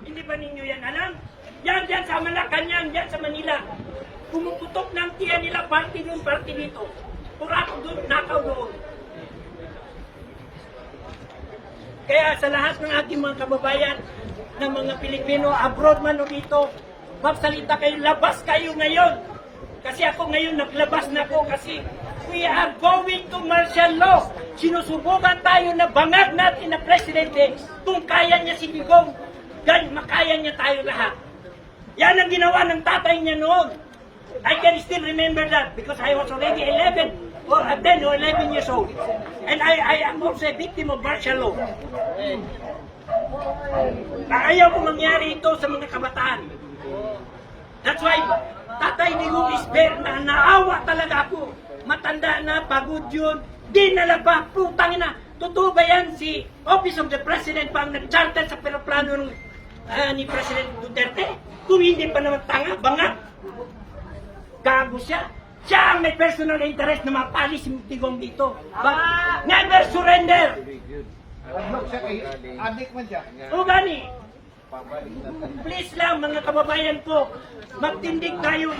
Hindi ba ninyo yan alam? Yan dyan sa Malacanang, yan sa Manila. Pumuputok ng tiyan nila, party doon, party dito. Purako doon, nakaw doon. Kaya sa lahat ng ating mga kababayan, ng mga Pilipino, abroad man o dito, magsalita kayo, labas kayo ngayon. Kasi ako ngayon, naglabas na ako kasi we are going to martial law. Sinusubukan tayo na bangag natin na presidente kung kaya niya si Digong. Gan, makaya niya tayo lahat. Yan ang ginawa ng tatay niya noon. I can still remember that because I was already 11 or 10 or 11 years old. And I am also a victim of martial law. Ayaw ko mangyari ito sa mga kabataan. That's why Tatay Digong is very naawa talaga ako. Matanda na, pagod yun. Dinala pa, putang ina. Totoo ba yan si Office of the President pa ang nag-charter sa peroplano ni President Duterte? Kung hindi pa naman tanga, banga. Gago siya. Siya ang may personal interest na mapalis si Digong dito. But never surrender. Adik man siya. O gani, please lang mga kababayan ko, magtindig tayo.